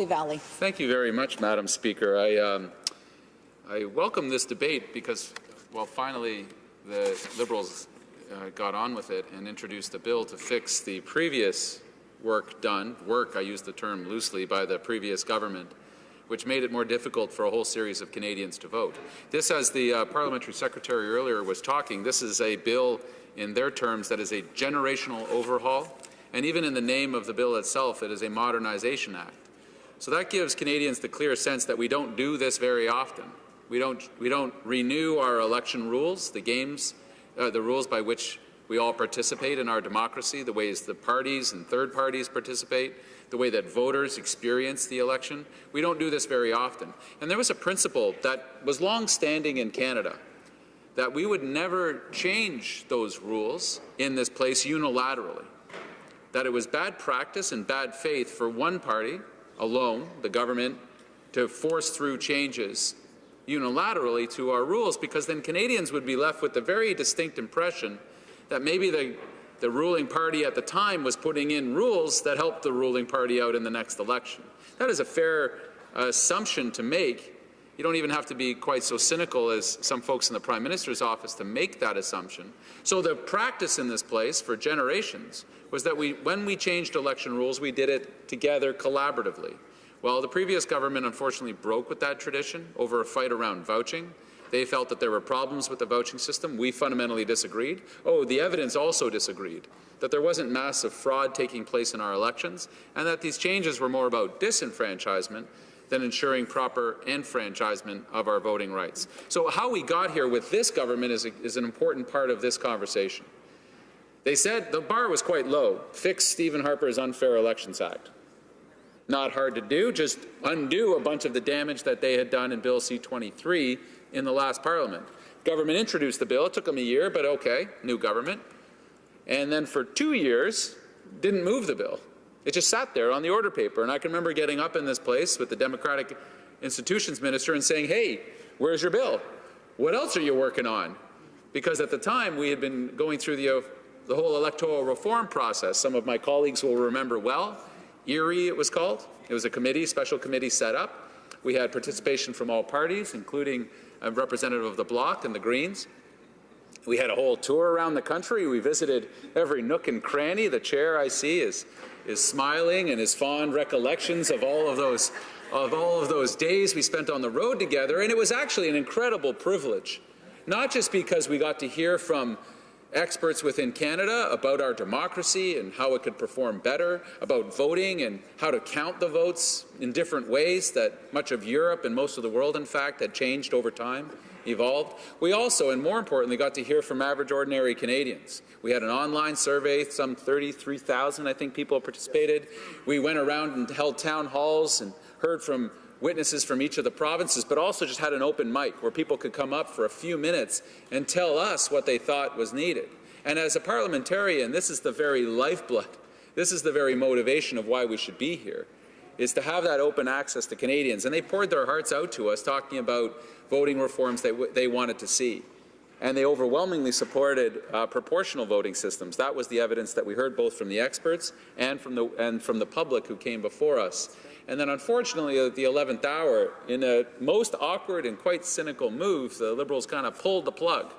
Valley. Thank you very much, Madam Speaker. I welcome this debate because, well, finally the Liberals got on with it and introduced a bill to fix the previous I use the term loosely, by the previous government, which made it more difficult for a whole series of Canadians to vote. This, as the Parliamentary Secretary earlier was talking, this is a bill in their terms that is a generational overhaul, and even in the name of the bill itself, it is a Modernization Act. So that gives Canadians the clear sense that we don't do this very often. We don't renew our election rules, the rules by which we all participate in our democracy, the ways the parties and third parties participate, the way that voters experience the election. We don't do this very often. And there was a principle that was long-standing in Canada, that we would never change those rules in this place unilaterally, that it was bad practice and bad faith for one party alone, the government, to force through changes unilaterally to our rules, because then Canadians would be left with the very distinct impression that maybe the ruling party at the time was putting in rules that helped the ruling party out in the next election. That is a fair assumption to make. You don't even have to be quite so cynical as some folks in the Prime Minister's office to make that assumption. So the practice in this place for generations was that when we changed election rules, we did it together collaboratively. Well, the previous government unfortunately broke with that tradition over a fight around vouching. They felt that there were problems with the vouching system. We fundamentally disagreed. The evidence also disagreed, that there wasn't massive fraud taking place in our elections, and that these changes were more about disenfranchisement than ensuring proper enfranchisement of our voting rights. So how we got here with this government is an important part of this conversation. They said the bar was quite low. Fix Stephen Harper's Unfair Elections Act. Not hard to do, just undo a bunch of the damage that they had done in Bill C-23 in the last Parliament. Government introduced the bill. It took them a year, but okay, new government. And then for 2 years, didn't move the bill. It just sat there on the order paper. And I can remember getting up in this place with the Democratic Institutions Minister and saying, hey, where's your bill? What else are you working on? Because at the time, we had been going through the whole electoral reform process. Some of my colleagues will remember well. ERIE, it was called. It was a committee, special committee set up. We had participation from all parties, including a representative of the Bloc and the Greens. We had a whole tour around the country. We visited every nook and cranny. The chair, I see, is smiling and his fond recollections of all of those days we spent on the road together. And it was actually an incredible privilege, not just because we got to hear from experts within Canada about our democracy and how it could perform better, about voting and how to count the votes in different ways that much of Europe and most of the world, in fact, had changed over time, evolved. We also, and more importantly, got to hear from average ordinary Canadians. We had an online survey, some 33,000, I think, people participated. We went around and held town halls and heard from witnesses from each of the provinces, but also just had an open mic where people could come up for a few minutes and tell us what they thought was needed. And as a parliamentarian, this is the very lifeblood, this is the very motivation of why we should be here, is to have that open access to Canadians. And they poured their hearts out to us, talking about voting reforms they wanted to see. And they overwhelmingly supported proportional voting systems. That was the evidence that we heard both from the experts and from the public who came before us. And then, unfortunately, at the 11th hour, in a most awkward and quite cynical move, the Liberals kind of pulled the plug.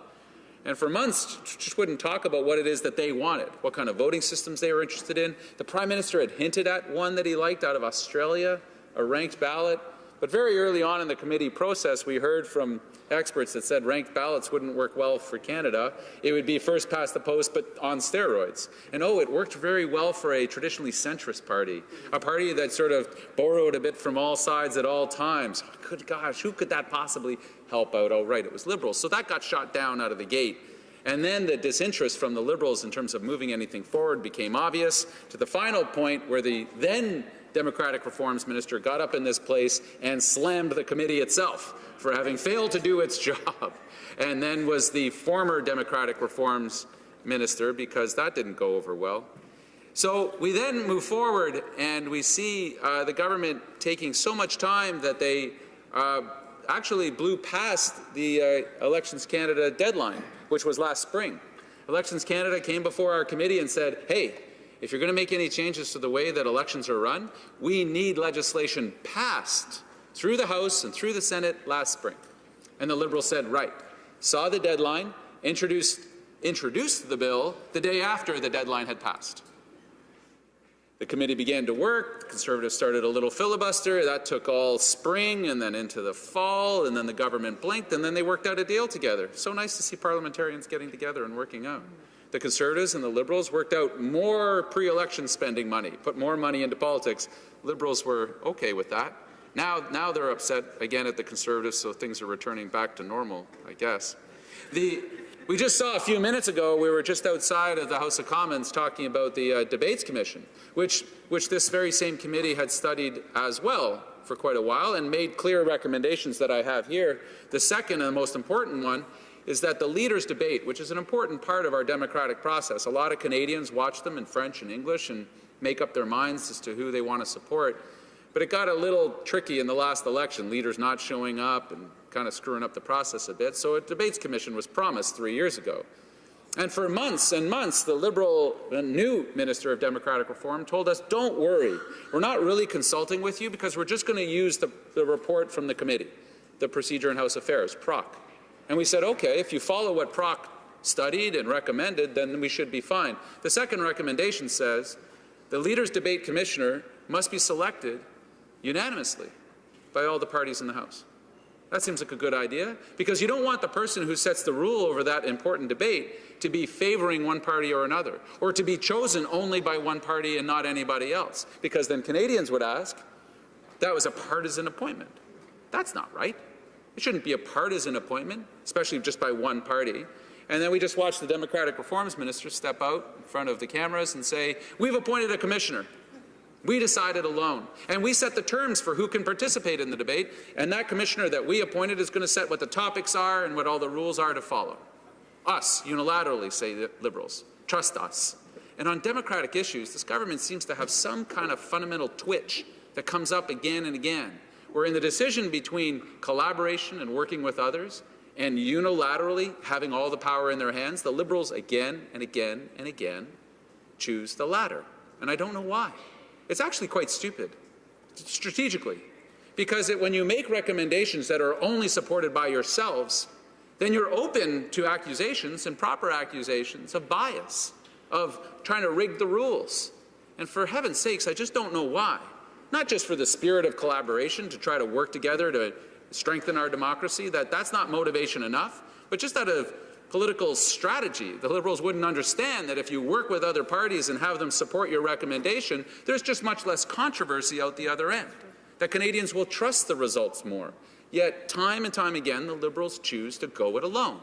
And for months, just wouldn't talk about what it is that they wanted, what kind of voting systems they were interested in. The Prime Minister had hinted at one that he liked out of Australia, a ranked ballot. But very early on in the committee process, we heard from experts that said ranked ballots wouldn't work well for Canada. It would be first past the post, but on steroids. And it worked very well for a traditionally centrist party, a party that sort of borrowed a bit from all sides at all times. Good gosh, who could that possibly help out? Oh, right, it was Liberals. So that got shot down out of the gate. And then the disinterest from the Liberals in terms of moving anything forward became obvious, to the final point where the then Democratic Reforms Minister got up in this place and slammed the committee itself for having failed to do its job, and then was the former Democratic Reforms Minister, because that didn't go over well. So we then move forward and we see the government taking so much time that they actually blew past the Elections Canada deadline, which was last spring. Elections Canada came before our committee and said, hey, if you're going to make any changes to the way that elections are run, we need legislation passed through the House and through the Senate last spring. And the Liberals said, right, saw the deadline, introduced the bill the day after the deadline had passed. The committee began to work. The Conservatives started a little filibuster. That took all spring and then into the fall, and then the government blinked, and then they worked out a deal together. So nice to see parliamentarians getting together and working out. The Conservatives and the Liberals worked out more pre-election spending money, put more money into politics. Liberals were okay with that. Now they're upset again at the Conservatives, so things are returning back to normal, I guess. We just saw a few minutes ago, we were just outside of the House of Commons talking about the Debates Commission, which this very same committee had studied as well for quite a while and made clear recommendations that I have here. The second and the most important one is that the leaders' debate, which is an important part of our democratic process, a lot of Canadians watch them in French and English and make up their minds as to who they want to support. But it got a little tricky in the last election, leaders not showing up and kind of screwing up the process a bit. So a debates commission was promised 3 years ago. And for months and months, the Liberal new Minister of Democratic Reform told us, don't worry, we're not really consulting with you because we're just going to use the report from the committee, the Procedure in House Affairs, PROC. And we said, okay, if you follow what PROC studied and recommended, then we should be fine. The second recommendation says the Leaders' Debate Commissioner must be selected unanimously by all the parties in the House. That seems like a good idea, because you don't want the person who sets the rule over that important debate to be favoring one party or another, or to be chosen only by one party and not anybody else, because then Canadians would ask, that was a partisan appointment. That's not right. It shouldn't be a partisan appointment, especially just by one party. And then we just watched the Democratic Reforms Minister step out in front of the cameras and say, we've appointed a commissioner. We decided alone, and we set the terms for who can participate in the debate, and that commissioner that we appointed is going to set what the topics are and what all the rules are to follow. Us, unilaterally, say the Liberals. Trust us. And on democratic issues, this government seems to have some kind of fundamental twitch that comes up again and again, where in the decision between collaboration and working with others and unilaterally having all the power in their hands, the Liberals again and again and again choose the latter. And I don't know why. It's actually quite stupid, strategically, because when you make recommendations that are only supported by yourselves, then you're open to accusations, and proper accusations, of bias, of trying to rig the rules. And for heaven's sakes, I just don't know why. Not just for the spirit of collaboration to try to work together to strengthen our democracy, that's not motivation enough, but just out of political strategy. The Liberals wouldn't understand that if you work with other parties and have them support your recommendation, there's just much less controversy out the other end, that Canadians will trust the results more. Yet time and time again, the Liberals choose to go it alone.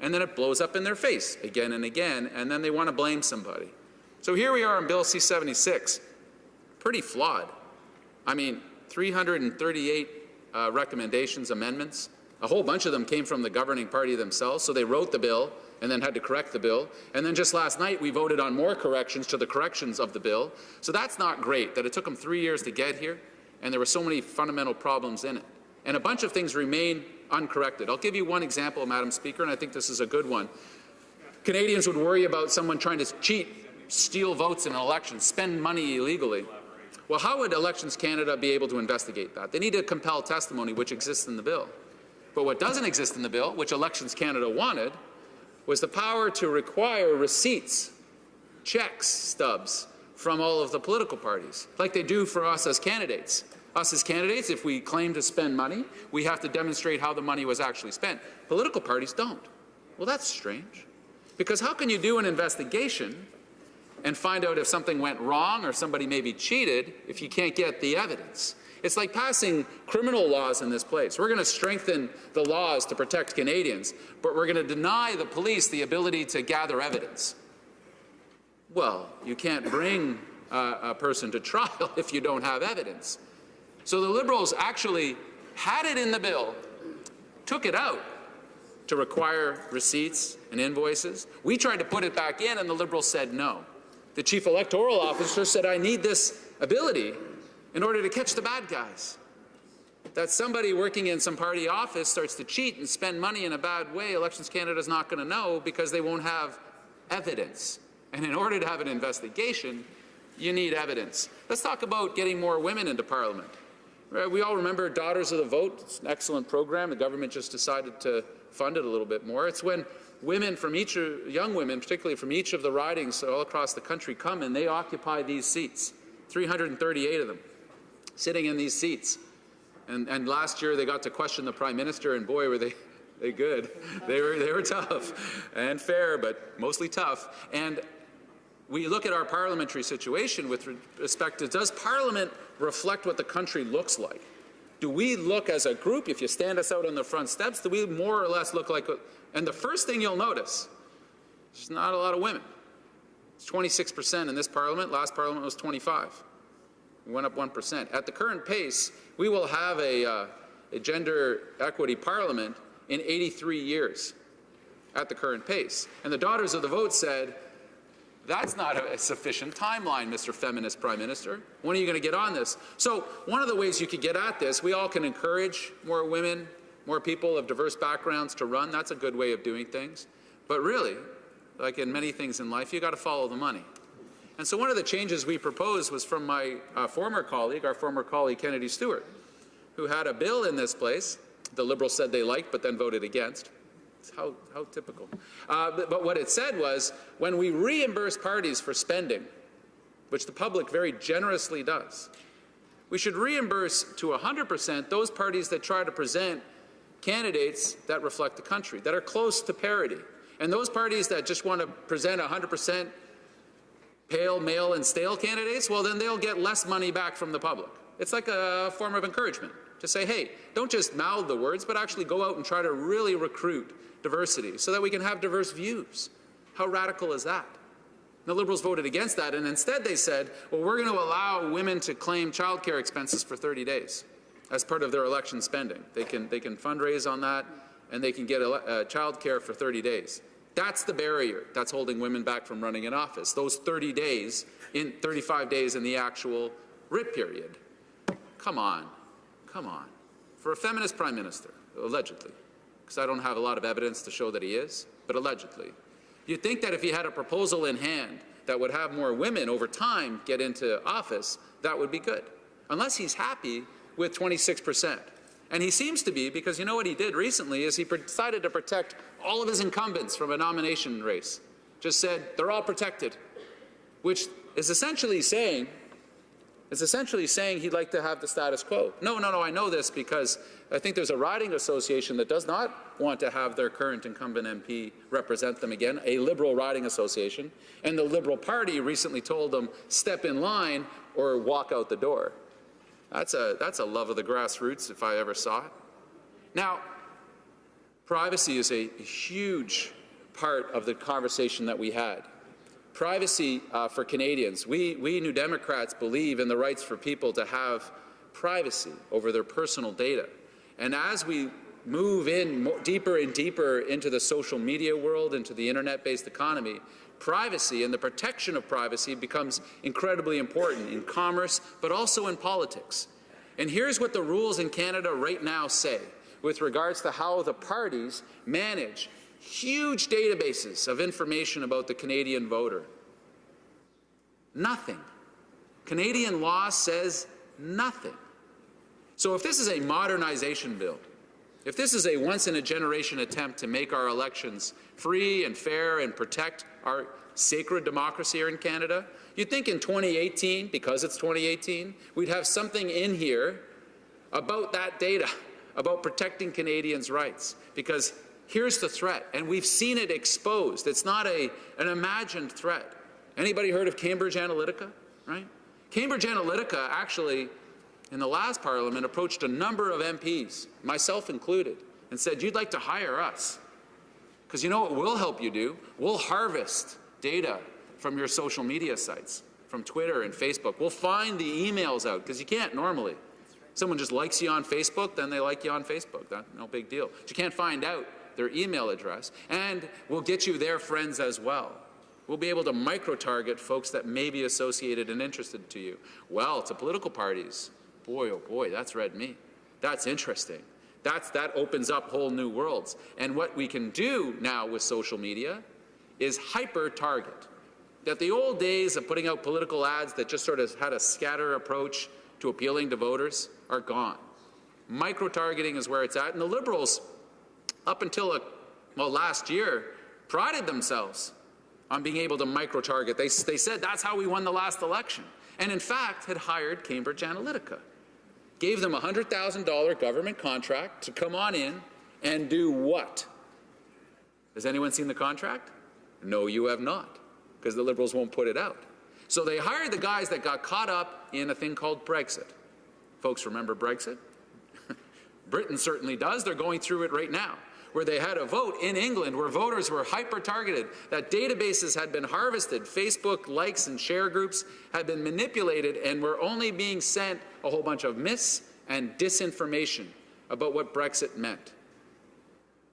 And then it blows up in their face again and again, and then they want to blame somebody. So here we are on Bill C-76, pretty flawed. I mean, 338 recommendations, amendments. A whole bunch of them came from the governing party themselves, so they wrote the bill and then had to correct the bill. And then just last night, we voted on more corrections to the corrections of the bill. So that's not great, that it took them 3 years to get here, and there were so many fundamental problems in it. And a bunch of things remain uncorrected. I'll give you one example, Madam Speaker, and I think this is a good one. Canadians would worry about someone trying to cheat, steal votes in an election, spend money illegally. Well, how would Elections Canada be able to investigate that? They need to compel testimony, which exists in the bill. But what doesn't exist in the bill, which Elections Canada wanted, was the power to require receipts, checks, stubs from all of the political parties, like they do for us as candidates. Us as candidates, if we claim to spend money, we have to demonstrate how the money was actually spent. Political parties don't. Well, that's strange. Because how can you do an investigation and find out if something went wrong or somebody maybe cheated if you can't get the evidence? It's like passing criminal laws in this place. We're going to strengthen the laws to protect Canadians, but we're going to deny the police the ability to gather evidence. Well, you can't bring a person to trial if you don't have evidence. So the Liberals actually had it in the bill, took it out to require receipts and invoices. We tried to put it back in, and the Liberals said no. The Chief Electoral Officer said, I need this ability in order to catch the bad guys. That somebody working in some party office starts to cheat and spend money in a bad way, Elections Canada is not going to know because they won't have evidence. And in order to have an investigation, you need evidence. Let's talk about getting more women into Parliament. We all remember Daughters of the Vote. It's an excellent program. The government just decided to fund it a little bit more. It's when women from young women, particularly from each of the ridings all across the country, come and they occupy these seats, 338 of them, sitting in these seats. And last year they got to question the Prime Minister, and boy, were they good. They were tough and fair, but mostly tough. And we look at our parliamentary situation with respect to, does Parliament reflect what the country looks like? Do we look as a group, if you stand us out on the front steps, do we more or less look like, and the first thing you'll notice, there's not a lot of women. It's 26% in this Parliament. Last Parliament was 25. We went up 1%. At the current pace, we will have a gender equity Parliament in 83 years at the current pace. And the Daughters of the Vote said, that's not a sufficient timeline, Mr. Feminist Prime Minister. When are you going to get on this? So one of the ways you could get at this, we all can encourage more women, more people of diverse backgrounds to run. That's a good way of doing things. But really, like in many things in life, you got to follow the money. And so one of the changes we proposed was from my former colleague, Kennedy Stewart, who had a bill in this place the Liberals said they liked but then voted against. How typical. But what it said was, when we reimburse parties for spending, which the public very generously does, we should reimburse to 100% those parties that try to present candidates that reflect the country, that are close to parity. And those parties that just want to present 100% pale, male, and stale candidates, well, then they'll get less money back from the public. It's like a form of encouragement to say, hey, don't just mouth the words, but actually go out and try to really recruit diversity so that we can have diverse views. How radical is that? The Liberals voted against that, and instead they said, well, we're going to allow women to claim childcare expenses for 30 days as part of their election spending. They can fundraise on that, and they can get childcare for 30 days. That's the barrier that's holding women back from running in office, those 30 days, 35 days in the actual writ period. Come on. Come on. For a feminist Prime Minister, allegedly, because I don't have a lot of evidence to show that he is, but allegedly, you'd think that if he had a proposal in hand that would have more women over time get into office, that would be good. Unless he's happy with 26%. And he seems to be, because you know what he did recently is he decided to protect all of his incumbents from a nomination race. Just said, they're all protected, which is essentially saying he'd like to have the status quo. No, I know this because I think there's a riding association that does not want to have their current incumbent MP represent them again, a Liberal riding association, and the Liberal Party recently told them, step in line or walk out the door. That's a love of the grassroots if I ever saw it. Now, privacy is a huge part of the conversation that we had. Privacy for Canadians. We New Democrats believe in the rights for people to have privacy over their personal data. And as we move in deeper and deeper into the social media world, into the internet-based economy, privacy and the protection of privacy becomes incredibly important in commerce, but also in politics. And here's what the rules in Canada right now say with regards to how the parties manage huge databases of information about the Canadian voter. Nothing. Canadian law says nothing. So if this is a modernization bill, if this is a once-in-a-generation attempt to make our elections free and fair and protect our sacred democracy here in Canada, you'd think in 2018, because it's 2018, we'd have something in here about that data, about protecting Canadians' rights. Because here's the threat, and we've seen it exposed. It's not an imagined threat. Anybody heard of Cambridge Analytica, right? Cambridge Analytica actually, in the last Parliament, approached a number of MPs, myself included, and said, you'd like to hire us. Because you know what we'll help you do? We'll harvest data from your social media sites, from Twitter and Facebook. We'll find the emails out, because you can't normally. Someone just likes you on Facebook, then they like you on Facebook. That's no big deal. But you can't find out their email address, and we'll get you their friends as well. We'll be able to micro-target folks that may be associated and interested to you. Well, to political parties, boy, oh boy, that's red meat. That's interesting. That opens up whole new worlds. And what we can do now with social media is hyper-target. that the old days of putting out political ads that just sort of had a scatter approach to appealing to voters are gone. Micro-targeting is where it's at, and the Liberals, up until last year, prided themselves on being able to micro-target. They said that's how we won the last election, and in fact had hired Cambridge Analytica, gave them a $100,000 government contract to come on in and do what? Has anyone seen the contract? No, you have not, because the Liberals won't put it out. So they hired the guys that got caught up in a thing called Brexit. Folks remember Brexit? Britain certainly does. They're going through it right now, where they had a vote in England where voters were hyper-targeted, that databases had been harvested, Facebook likes and share groups had been manipulated, and were only being sent a whole bunch of mis- and disinformation about what Brexit meant.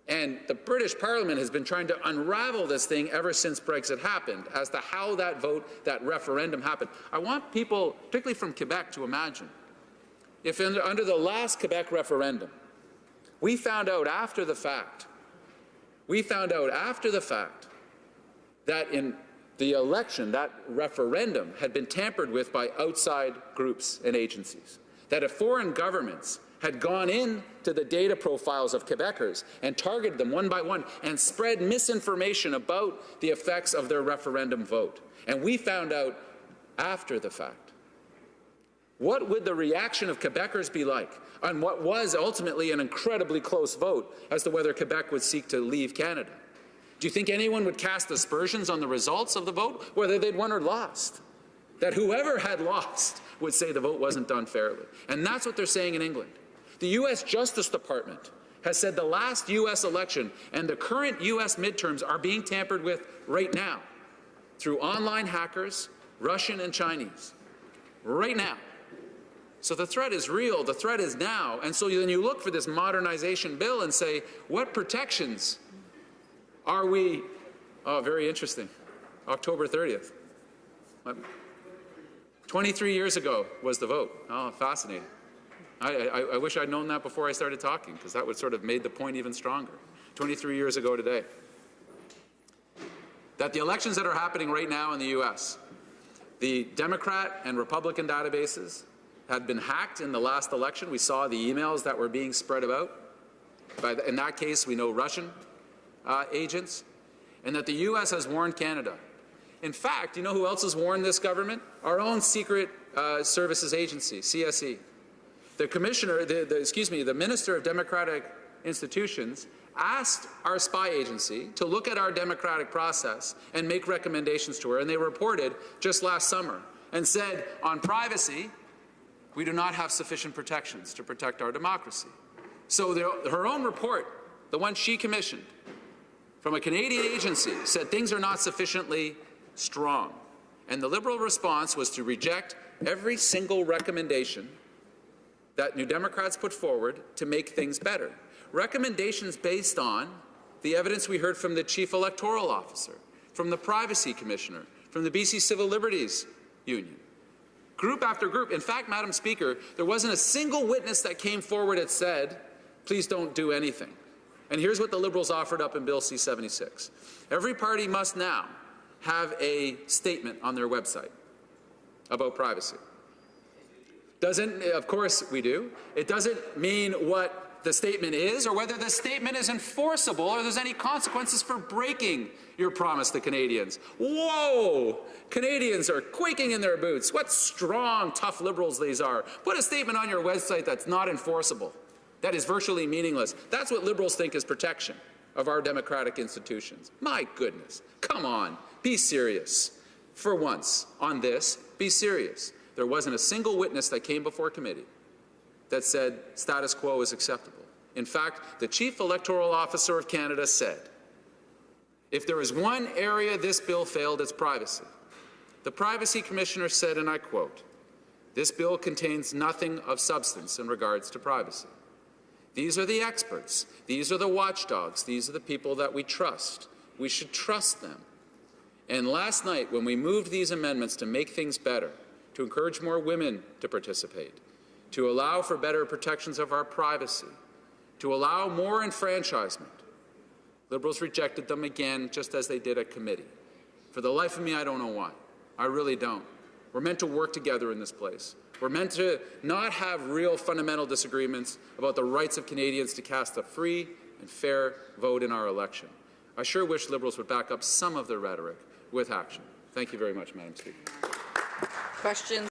And the British Parliament has been trying to unravel this thing ever since Brexit happened as to how that vote, that referendum happened. I want people, particularly from Quebec, to imagine if under the last Quebec referendum, we found out after the fact that in the election, that referendum had been tampered with by outside groups and agencies, that if foreign governments had gone into the data profiles of Quebecers and targeted them one by one and spread misinformation about the effects of their referendum vote. And we found out after the fact. What would the reaction of Quebecers be like on what was ultimately an incredibly close vote as to whether Quebec would seek to leave Canada? Do you think anyone would cast aspersions on the results of the vote, whether they'd won or lost? That whoever had lost would say the vote wasn't done fairly. And that's what they're saying in England. The U.S. Justice Department has said the last U.S. election and the current U.S. midterms are being tampered with right now through online hackers, Russian and Chinese, right now. So the threat is real, the threat is now, and so then you look for this modernization bill and say, what protections are we, oh, very interesting, October 30th. 23 years ago was the vote. Oh, fascinating. I wish I'd known that before I started talking, because that would sort of made the point even stronger. 23 years ago today. That the elections that are happening right now in the U.S., the Democrat and Republican databases had been hacked in the last election. We saw the emails that were being spread about. In that case, we know Russian agents, and that the U.S. has warned Canada. In fact, you know who else has warned this government? Our own secret services agency, CSE. The commissioner, the Minister of Democratic Institutions asked our spy agency to look at our democratic process and make recommendations to her, and they reported just last summer and said, on privacy, we do not have sufficient protections to protect our democracy. So her own report, the one she commissioned from a Canadian agency, said things are not sufficiently strong. And the Liberal response was to reject every single recommendation that New Democrats put forward to make things better. Recommendations based on the evidence we heard from the Chief Electoral Officer, from the Privacy Commissioner, from the BC Civil Liberties Union. Group after group. In fact, Madam Speaker, there wasn't a single witness that came forward that said, please don't do anything. And here's what the Liberals offered up in Bill C-76. Every party must now have a statement on their website about privacy. Of course we do. It doesn't mean what the statement is or whether the statement is enforceable or there's any consequences for breaking your promise to Canadians. Whoa! Canadians are quaking in their boots. What strong, tough Liberals these are. Put a statement on your website that's not enforceable, that is virtually meaningless. That's what Liberals think is protection of our democratic institutions. My goodness. Come on. Be serious. For once, on this, be serious. There wasn't a single witness that came before committee that said status quo is acceptable. In fact, the Chief Electoral Officer of Canada said, if there is one area this bill failed, it's privacy. The Privacy Commissioner said, and I quote, this bill contains nothing of substance in regards to privacy. These are the experts. These are the watchdogs. These are the people that we trust. We should trust them. And last night, when we moved these amendments to make things better, to encourage more women to participate, to allow for better protections of our privacy, to allow more enfranchisement, Liberals rejected them again, just as they did at committee. For the life of me, I don't know why. I really don't. We're meant to work together in this place. We're meant to not have real fundamental disagreements about the rights of Canadians to cast a free and fair vote in our election. I sure wish Liberals would back up some of their rhetoric with action. Thank you very much, Madam Speaker. Questions.